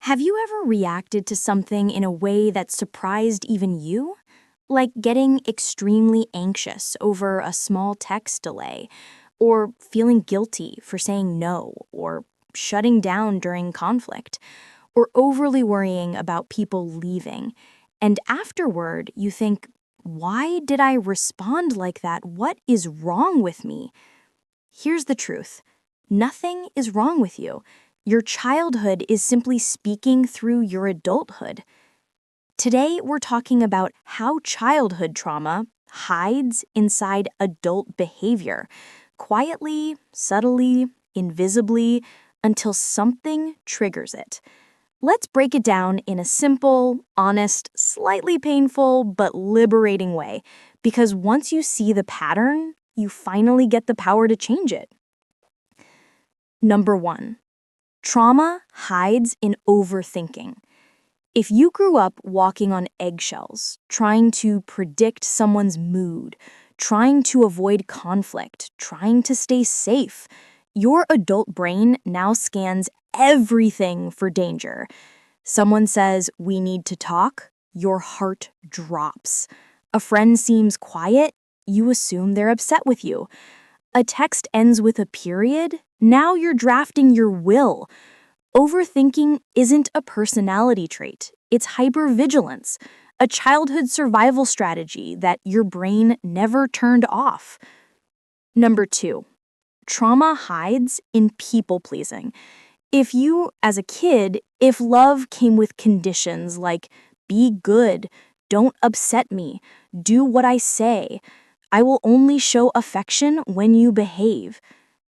Have you ever reacted to something in a way that surprised even you? Like getting extremely anxious over a small text delay, or feeling guilty for saying no, or shutting down during conflict, or overly worrying about people leaving. And afterward, you think, why did I respond like that? What is wrong with me? Here's the truth. Nothing is wrong with you. Your childhood is simply speaking through your adulthood. Today, we're talking about how childhood trauma hides inside adult behavior, quietly, subtly, invisibly, until something triggers it. Let's break it down in a simple, honest, slightly painful, but liberating way, because once you see the pattern, you finally get the power to change it. Number 1. Trauma hides in overthinking. If you grew up walking on eggshells, trying to predict someone's mood, trying to avoid conflict, trying to stay safe, your adult brain now scans everything for danger. Someone says, "We need to talk," your heart drops. A friend seems quiet, you assume they're upset with you. A text ends with a period, now you're drafting your will. Overthinking isn't a personality trait, it's hypervigilance, a childhood survival strategy that your brain never turned off. Number 2, trauma hides in people-pleasing. If love came with conditions like be good, don't upset me, do what I say, I will only show affection when you behave,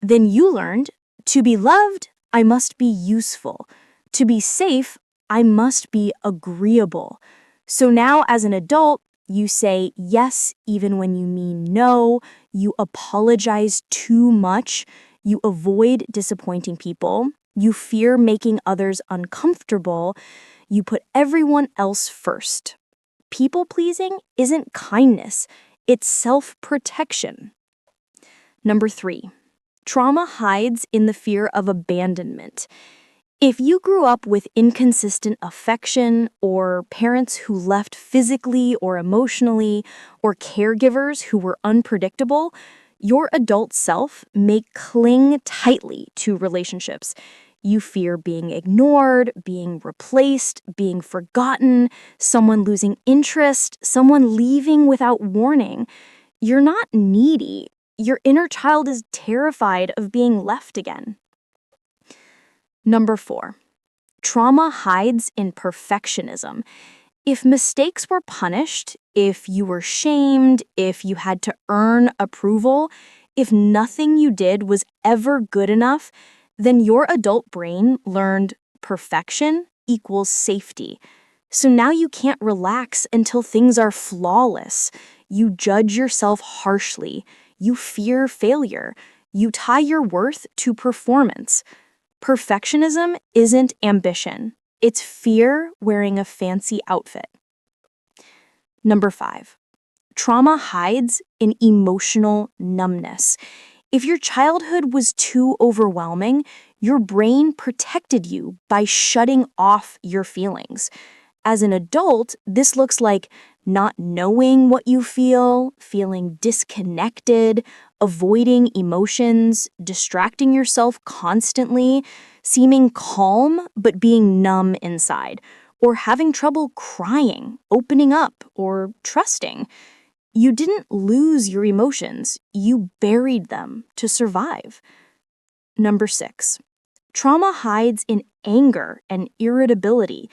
then you learned to be loved, I must be useful. To be safe, I must be agreeable. So now as an adult, you say yes even when you mean no, you apologize too much, you avoid disappointing people, you fear making others uncomfortable, you put everyone else first. People-pleasing isn't kindness, it's self-protection. Number 3. Trauma hides in the fear of abandonment. If you grew up with inconsistent affection, or parents who left physically or emotionally, or caregivers who were unpredictable, your adult self may cling tightly to relationships. You fear being ignored, being replaced, being forgotten, someone losing interest, someone leaving without warning. You're not needy. Your inner child is terrified of being left again. Number 4. Trauma hides in perfectionism. If mistakes were punished, if you were shamed, if you had to earn approval, if nothing you did was ever good enough, then your adult brain learned perfection equals safety. So now you can't relax until things are flawless. You judge yourself harshly. You fear failure. You tie your worth to performance. Perfectionism isn't ambition. It's fear wearing a fancy outfit. Number 5. Trauma hides in emotional numbness. If your childhood was too overwhelming, your brain protected you by shutting off your feelings. As an adult, this looks like not knowing what you feel, feeling disconnected, avoiding emotions, distracting yourself constantly, seeming calm but being numb inside, or having trouble crying, opening up, or trusting. You didn't lose your emotions, you buried them to survive. Number 6. Trauma hides in anger and irritability.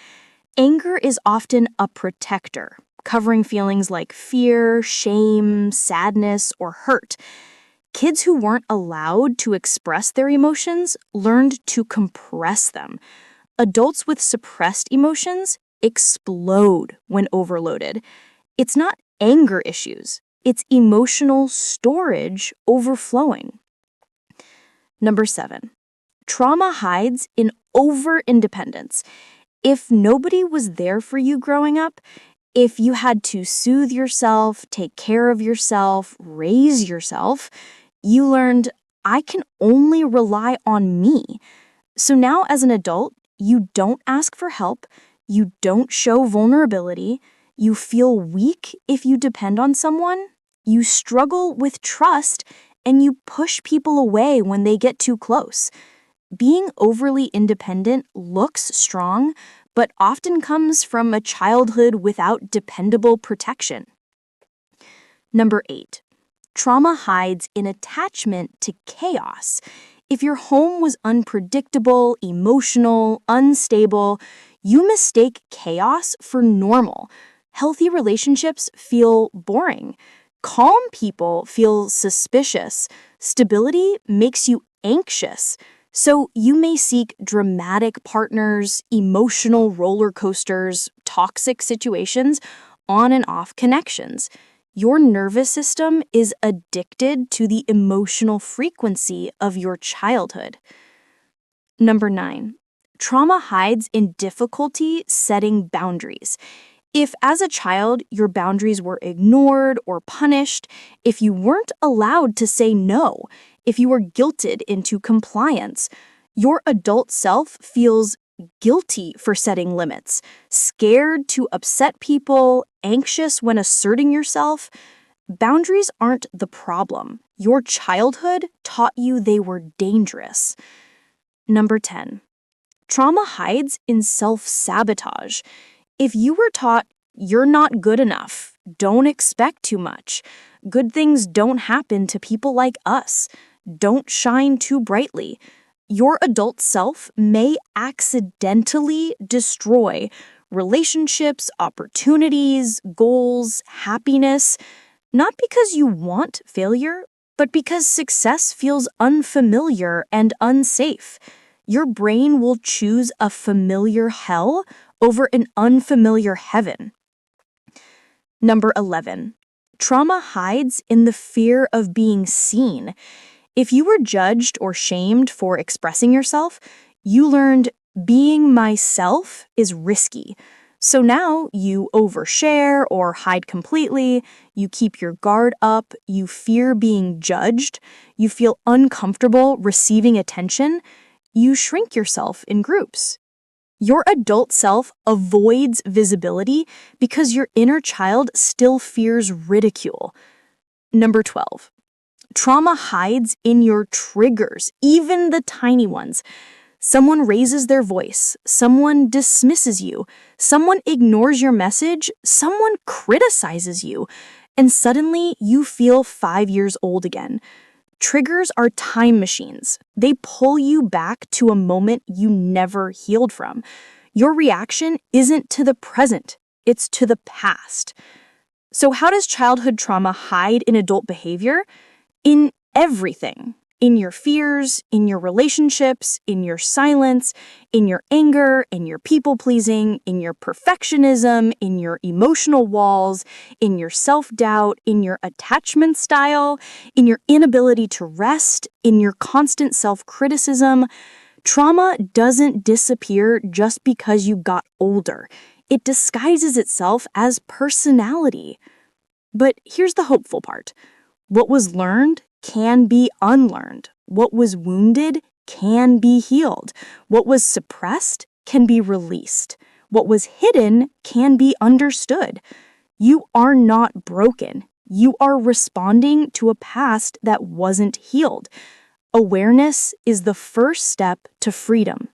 Anger is often a protector, covering feelings like fear, shame, sadness, or hurt. Kids who weren't allowed to express their emotions learned to compress them. Adults with suppressed emotions explode when overloaded. It's not anger issues, it's emotional storage overflowing. Number 7. Trauma hides in over-independence. If nobody was there for you growing up, if you had to soothe yourself, take care of yourself, raise yourself, you learned, I can only rely on me. So now as an adult, You don't ask for help. You don't show vulnerability. You feel weak if you depend on someone. You struggle with trust, and you push people away when they get too close. Being overly independent looks strong, but often comes from a childhood without dependable protection. Number 8. Trauma hides in attachment to chaos. If your home was unpredictable, emotional, unstable, you mistake chaos for normal. Healthy relationships feel boring. Calm people feel suspicious. Stability makes you anxious. So you may seek dramatic partners, emotional roller coasters, toxic situations, on and off connections. Your nervous system is addicted to the emotional frequency of your childhood. Number 9. Trauma hides in difficulty setting boundaries. If as a child your boundaries were ignored or punished, if you weren't allowed to say no, if you were guilted into compliance, your adult self feels guilty for setting limits, scared to upset people, anxious when asserting yourself. Boundaries aren't the problem. Your childhood taught you they were dangerous. Number 10. Trauma hides in self-sabotage. If you were taught you're not good enough, don't expect too much, good things don't happen to people like us, don't shine too brightly, your adult self may accidentally destroy relationships, opportunities, goals, happiness, not because you want failure, but because success feels unfamiliar and unsafe. Your brain will choose a familiar hell over an unfamiliar heaven. Number 11. Trauma hides in the fear of being seen. If you were judged or shamed for expressing yourself, you learned being myself is risky. So now you overshare or hide completely, you keep your guard up, you fear being judged, you feel uncomfortable receiving attention, you shrink yourself in groups. Your adult self avoids visibility because your inner child still fears ridicule. Number 12. Trauma hides in your triggers, even the tiny ones. Someone raises their voice, someone dismisses you, someone ignores your message, someone criticizes you, and suddenly you feel 5 years old again. Triggers are time machines. They pull you back to a moment you never healed from. Your reaction isn't to the present, it's to the past. So how does childhood trauma hide in adult behavior? In everything. In your fears, in your relationships, in your silence, in your anger, in your people-pleasing, in your perfectionism, in your emotional walls, in your self-doubt, in your attachment style, in your inability to rest, in your constant self-criticism. Trauma doesn't disappear just because you got older. It disguises itself as personality. But here's the hopeful part. What was learned can be unlearned. What was wounded can be healed. What was suppressed can be released. What was hidden can be understood. You are not broken. You are responding to a past that wasn't healed. Awareness is the first step to freedom.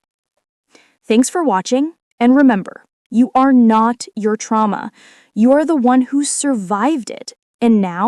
Thanks for watching, and remember, you are not your trauma. You are the one who survived it, and now